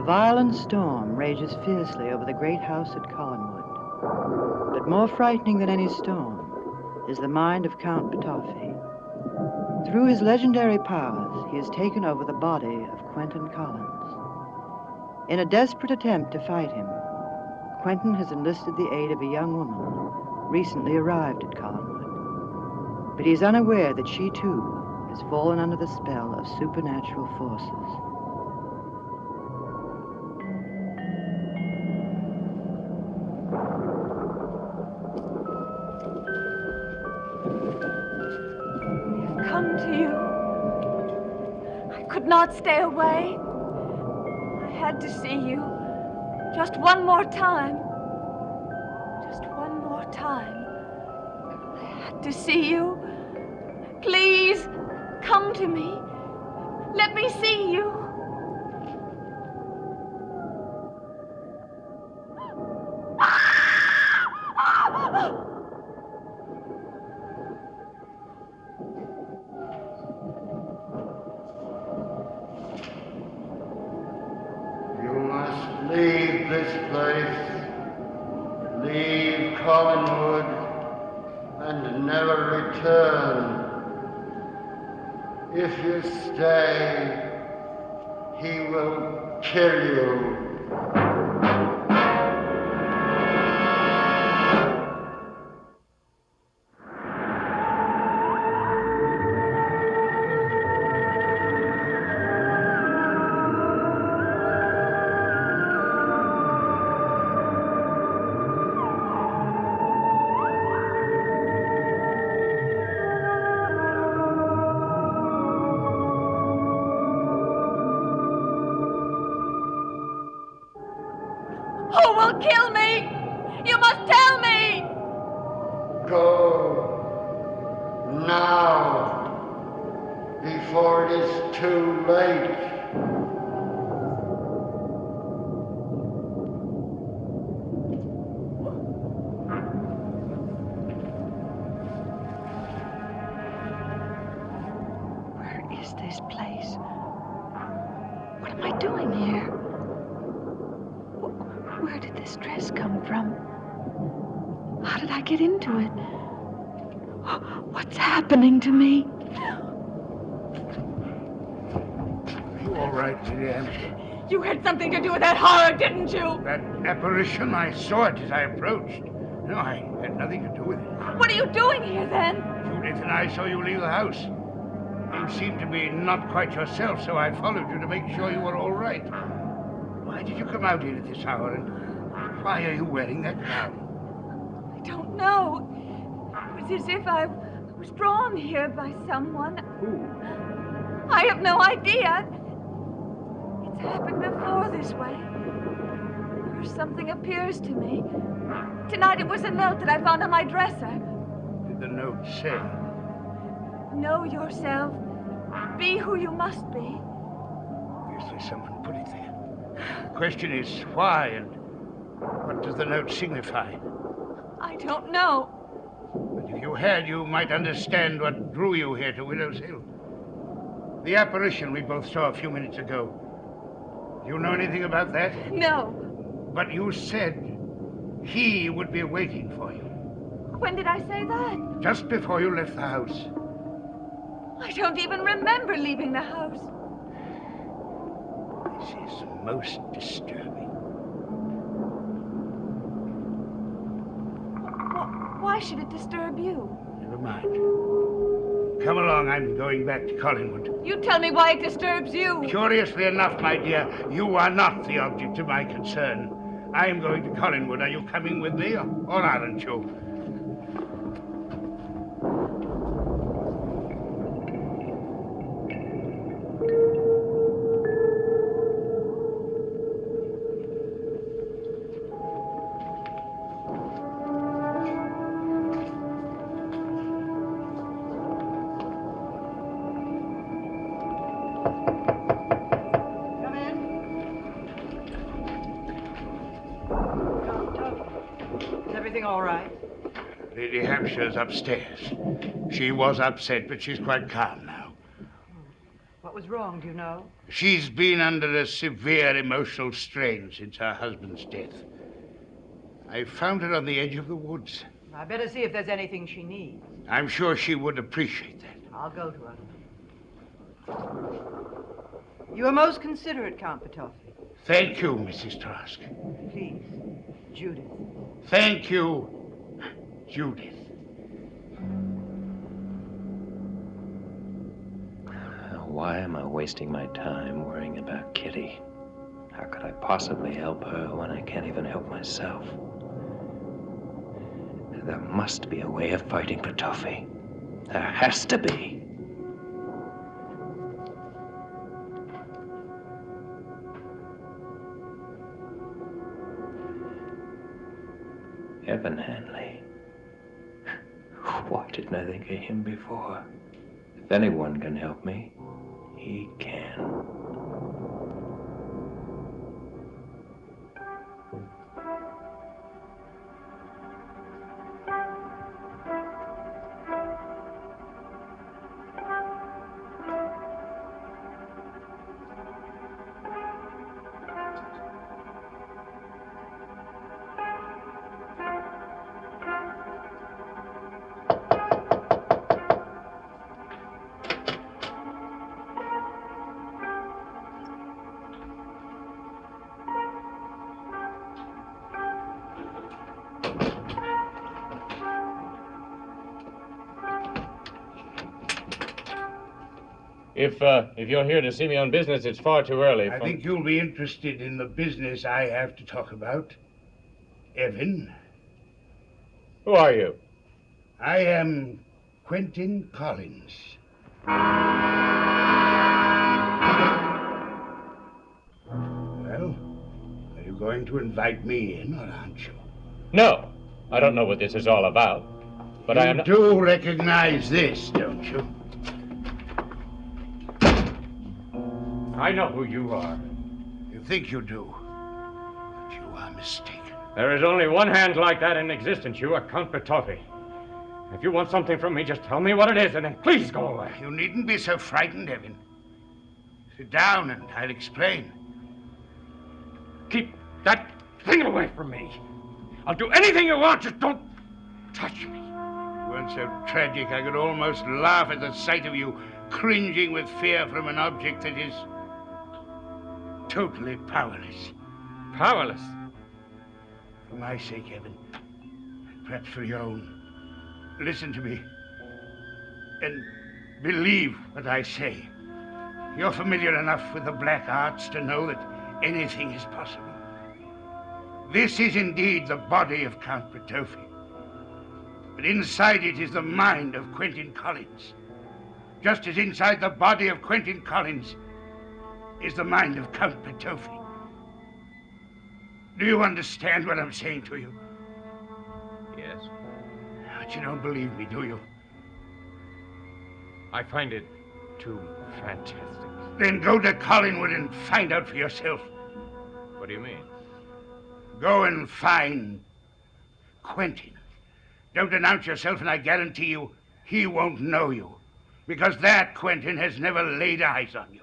A violent storm rages fiercely over the great house at Collinwood. But more frightening than any storm is the mind of Count Ptolemy. Through his legendary powers, he has taken over the body of Quentin Collins. In a desperate attempt to fight him, Quentin has enlisted the aid of a young woman recently arrived at Collinwood. But he is unaware that she, too, has fallen under the spell of supernatural forces. Come to you. I could not stay away. I had to see you. Just one more time. Just one more time. I had to see you. Please, come to me. Let me see you. Leave this place, leave Collinwood, and never return. If you stay, he will kill you. Who will kill me? You must tell me! Go now, before it is too late. Where is this place? What am I doing here? Where did this dress come from? How did I get into it? What's happening to me? Are you all right, Lady Hampshire? You had something to do with that horror, didn't you? That apparition, I saw it as I approached. No, I had nothing to do with it. What are you doing here, then? Judith and I saw you leave the house. You seemed to be not quite yourself, so I followed you to make sure you were all right. Why did you come out here at this hour, and why are you wearing that gown? I don't know. It was as if I was drawn here by someone. Who? I have no idea. It's happened before this way. Or something appears to me. Tonight it was a note that I found on my dresser. Did the note say? Know yourself. Be who you must be. Obviously someone put it there. The question is why, and what does the note signify? I don't know. But if you had, you might understand what drew you here to Widow's Hill. The apparition we both saw a few minutes ago. Do you know anything about that? No. But you said he would be waiting for you. When did I say that? Just before you left the house. I don't even remember leaving the house. This is most disturbing. Why should it disturb you? Never mind. Come along, I'm going back to Collinwood. You tell me why it disturbs you. Curiously enough, my dear, you are not the object of my concern. I am going to Collinwood. Are you coming with me, or aren't you? All right. Lady Hampshire's upstairs. She was upset, but she's quite calm now. What was wrong, do you know? She's been under a severe emotional strain since her husband's death. I found her on the edge of the woods. I better see if there's anything she needs. I'm sure she would appreciate that. I'll go to her. You are most considerate, Count Petofi. Thank you, Mrs. Trask. Please, Judith. Thank you, Judith. Why am I wasting my time worrying about Kitty? How could I possibly help her when I can't even help myself? There must be a way of fighting Petofi. There has to be. Evan Hanley. Why didn't I think of him before? If anyone can help me, he can. If you're here to see me on business, it's far too early. I think you'll be interested in the business I have to talk about. Evan. Who are you? I am Quentin Collins. Well, are you going to invite me in, or aren't you? No. I don't know what this is all about. But I am You not... do recognize this, don't you? I know who you are. You think you do, but you are mistaken. There is only one hand like that in existence. You are Count Petofi. If you want something from me, just tell me what it is, and then please go away. You needn't be so frightened, Evan. Sit down and I'll explain. Keep that thing away from me. I'll do anything you want, just don't touch me. You weren't so tragic, I could almost laugh at the sight of you cringing with fear from an object that is totally powerless. Powerless? For my sake, Evan, perhaps for your own, listen to me and believe what I say. You're familiar enough with the black arts to know that anything is possible. This is indeed the body of Count Petofi, but inside it is the mind of Quentin Collins, just as inside the body of Quentin Collins is the mind of Count Petofi. Do you understand what I'm saying to you? Yes. But you don't believe me, do you? I find it too fantastic. Then go to Collinwood and find out for yourself. What do you mean? Go and find Quentin. Don't announce yourself, and I guarantee you he won't know you, because that Quentin has never laid eyes on you.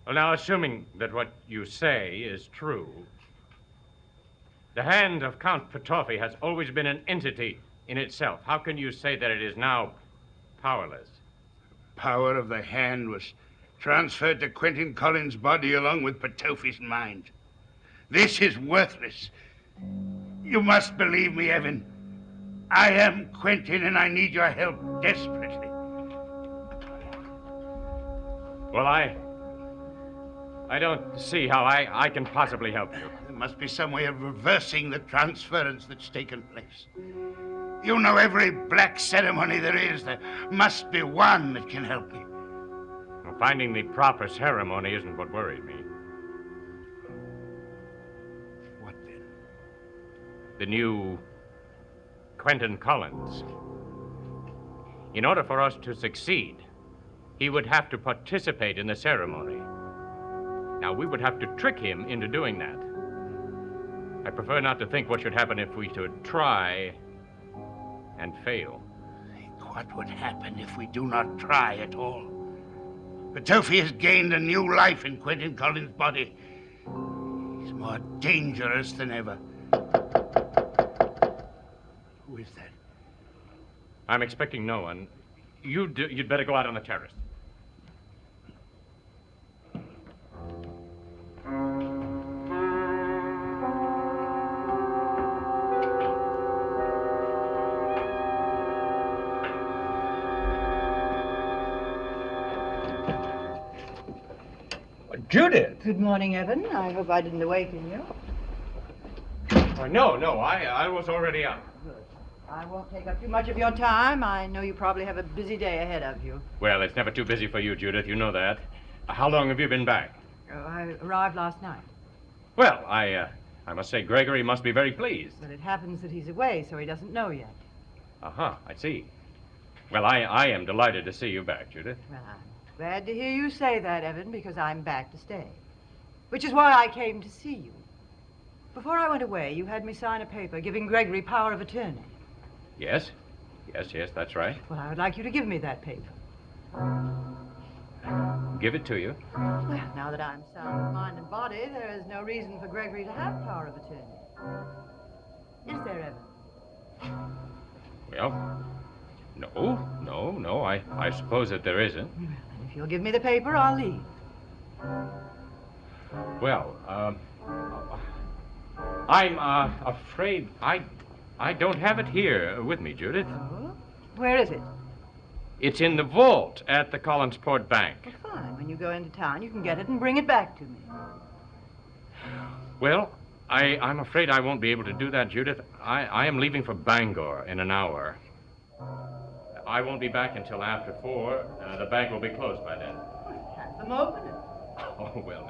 Well, now, assuming that what you say is true, the hand of Count Petofi has always been an entity in itself. How can you say that it is now powerless? Power of the hand was transferred to Quentin Collins' body along with Petofi's mind. This is worthless. You must believe me, Evan. I am Quentin, and I need your help desperately. Well, I don't see how I can possibly help you. There must be some way of reversing the transference that's taken place. You know every black ceremony there is. There must be one that can help me. Well, finding the proper ceremony isn't what worries me. What then? The new Quentin Collins. In order for us to succeed, he would have to participate in the ceremony. Now, we would have to trick him into doing that. I prefer not to think what should happen if we should try and fail. what would happen if we do not try at all. Petofi has gained a new life in Quentin Collins' body. He's more dangerous than ever. Who is that? I'm expecting no one. You'd better go out on the terrace. Judith! Good morning, Evan. I hope I didn't awaken you. No, I was already up. Good. I won't take up too much of your time. I know you probably have a busy day ahead of you. Well, it's never too busy for you, Judith. You know that. How long have you been back? I arrived last night. Well, I must say Gregory must be very pleased. But it happens that he's away, so he doesn't know yet. Uh-huh, I see. Well, I am delighted to see you back, Judith. Well, I'm glad to hear you say that, Evan, because I'm back to stay. Which is why I came to see you. Before I went away, you had me sign a paper giving Gregory power of attorney. Yes, that's right. Well, I would like you to give me that paper. Give it to you. Well, now that I'm sound of mind and body, there is no reason for Gregory to have power of attorney. Is there, Evan? Well, no. I suppose that there isn't. Well, then if you'll give me the paper, I'll leave. Well, I'm afraid I don't have it here with me, Judith. Oh? Where is it? It's in the vault at the Collinsport Bank. Well, fine. When you go into town, you can get it and bring it back to me. Well, I'm afraid I won't be able to do that, Judith. I am leaving for Bangor in an hour. I won't be back until after 4. The bank will be closed by then. Have them open it. Oh, well,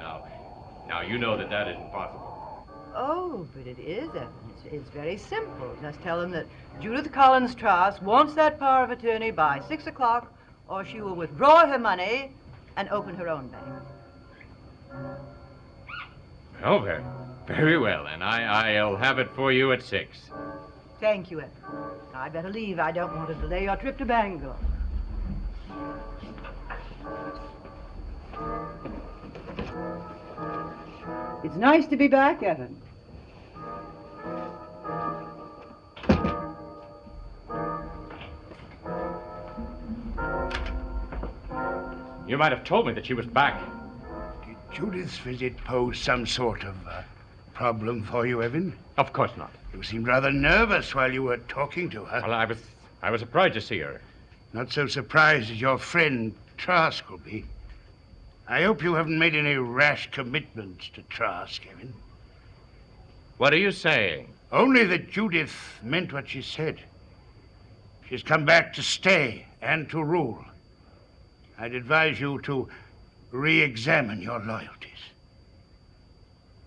now you know that isn't possible. Oh, but it is, Evan. It's very simple. Just tell them that Judith Collins Trask wants that power of attorney by 6 o'clock, or she will withdraw her money and open her own bank. Oh, very well, then. I'll have it for you at 6. Thank you, Evan. I'd better leave. I don't want to delay your trip to Bangor. It's nice to be back, Evan. You might have told me that she was back. Did Judith's visit pose some sort of problem for you, Evan? Of course not. You seemed rather nervous while you were talking to her. Well, I was surprised to see her. Not so surprised as your friend Trask will be. I hope you haven't made any rash commitments to Trask, Evan. What are you saying? Only that Judith meant what she said. She's come back to stay and to rule. I'd advise you to re-examine your loyalties.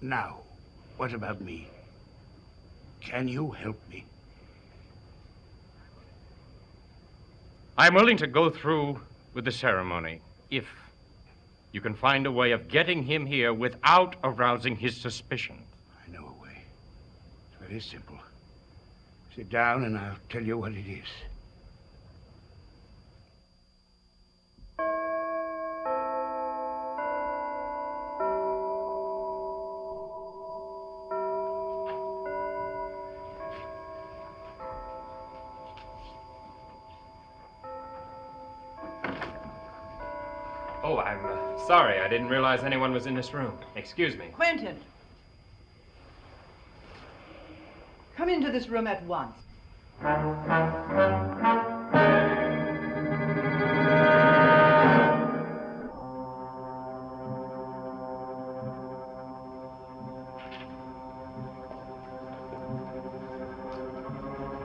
Now, what about me? Can you help me? I'm willing to go through with the ceremony if you can find a way of getting him here without arousing his suspicion. I know a way. It's very simple. Sit down and I'll tell you what it is. Oh, I'm sorry. I didn't realize anyone was in this room. Excuse me. Quentin! Come into this room at once.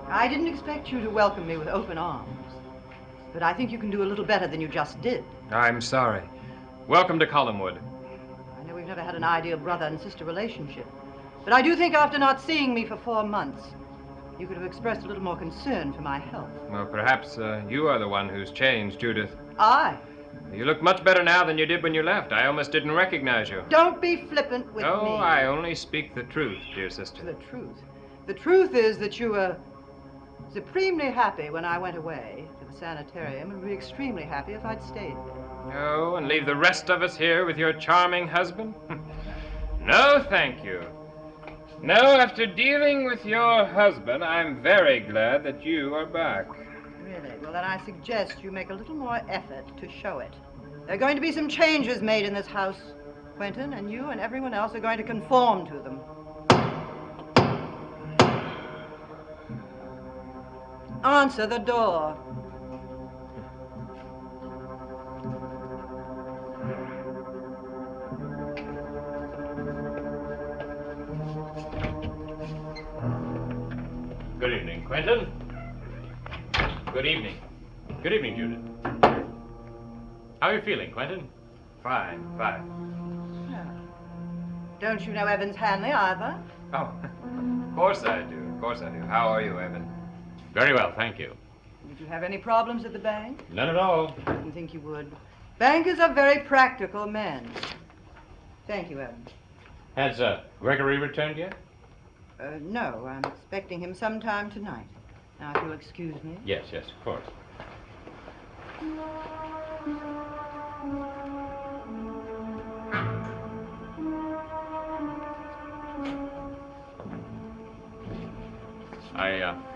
I didn't expect you to welcome me with open arms, but I think you can do a little better than you just did. I'm sorry. Welcome to Collinwood. I know we've never had an ideal brother and sister relationship, but I do think after not seeing me for 4 months, you could have expressed a little more concern for my health. Well, perhaps you are the one who's changed, Judith. I? You look much better now than you did when you left. I almost didn't recognize you. Don't be flippant with me. Oh, I only speak the truth, dear sister. The truth. The truth is that you were supremely happy when I went away to the sanitarium and would be extremely happy if I'd stayed there. Oh, and leave the rest of us here with your charming husband? No, thank you. No, after dealing with your husband, I'm very glad that you are back. Really? Well, then I suggest you make a little more effort to show it. There are going to be some changes made in this house, Quentin, and you and everyone else are going to conform to them. Answer the door. Good evening, Quentin. Good evening. Good evening, Judith. How are you feeling, Quentin? Fine, fine. Don't you know Evans Hanley either? Oh, of course I do. Of course I do. How are you, Evan? Very well, thank you. Did you have any problems at the bank? None at all. I didn't think you would. Bankers are very practical men. Thank you, Evans. Has Gregory returned yet? No, I'm expecting him sometime tonight. Now, if you'll excuse me. Yes, yes, of course.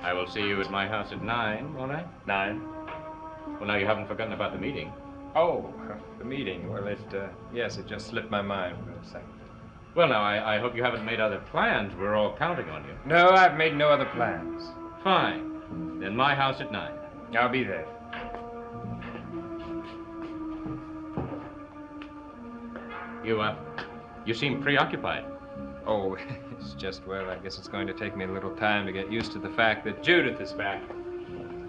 I will see you at my house at 9, won't I? 9. Well, now you haven't forgotten about the meeting. Oh, the meeting. Well, yes, it just slipped my mind for a second. Well, now, I hope you haven't made other plans. We're all counting on you. No, I've made no other plans. Fine. Then my house at 9. I'll be there. You seem preoccupied. Oh, it's just, well, I guess it's going to take me a little time to get used to the fact that Judith is back.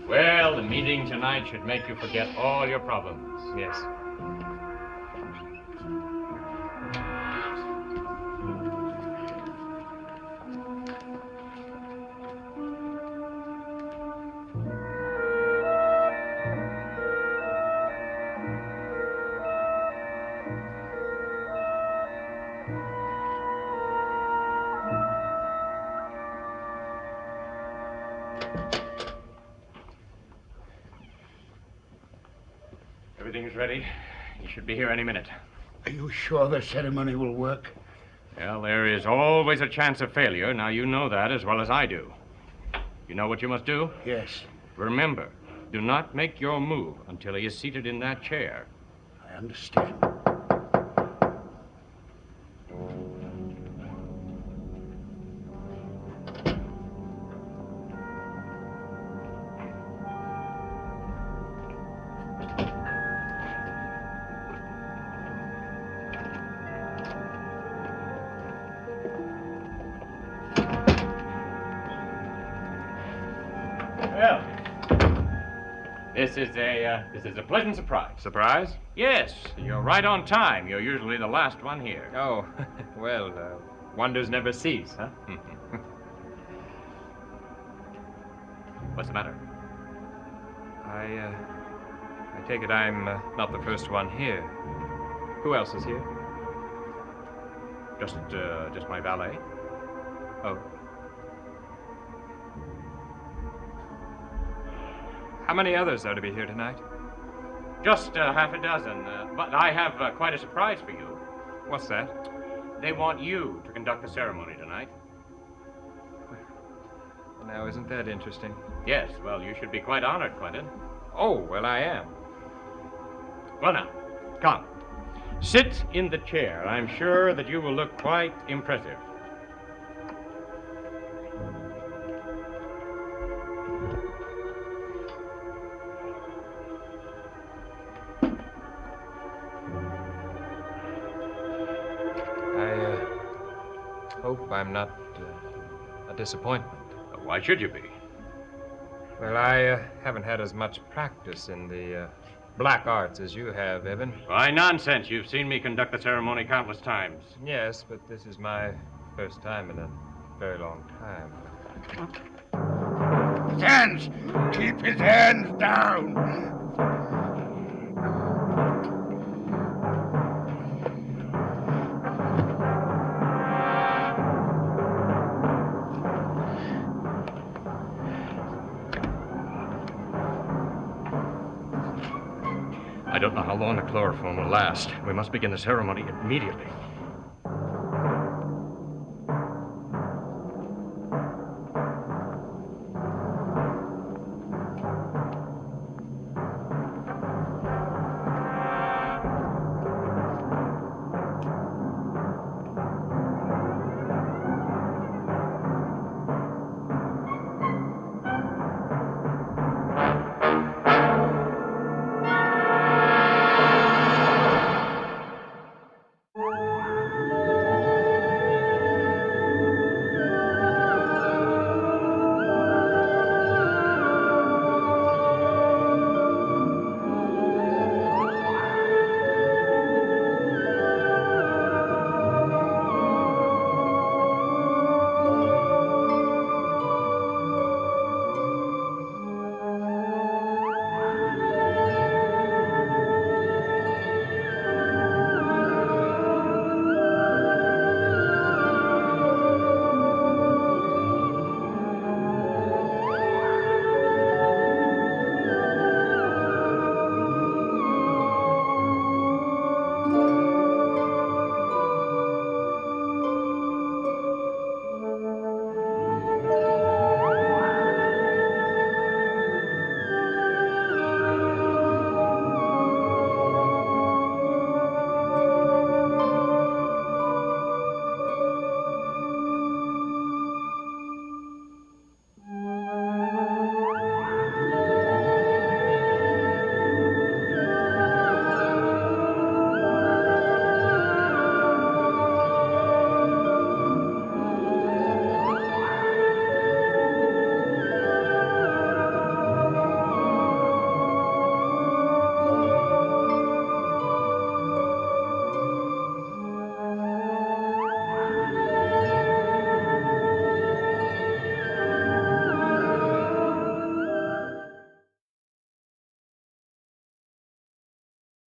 Well, the meeting tonight should make you forget all your problems. Yes. Everything's ready. You should be here any minute. Are you sure the ceremony will work? Well, there is always a chance of failure. Now, you know that as well as I do. You know what you must do? Yes, Remember, do not make your move until he is seated in that chair. I understand. Well, this is a pleasant surprise. Surprise? Yes, you're right on time. You're usually the last one here. Oh, well, wonders never cease, huh? What's the matter? I take it I'm not the first one here. Who else is here? Just my valet. Oh. How many others are to be here tonight? Just half a dozen. But I have quite a surprise for you. What's that? They want you to conduct the ceremony tonight. Now, isn't that interesting? Yes, well, you should be quite honored, Quentin. Oh, well, I am. Well, now, come. Sit in the chair. I'm sure that you will look quite impressive. I hope I'm not a disappointment. Why should you be? Well, I haven't had as much practice in the black arts as you have, Evan. Why, nonsense. You've seen me conduct the ceremony countless times. Yes, but this is my first time in a very long time. His hands! Keep his hands down! I don't know how long the chloroform will last. We must begin the ceremony immediately.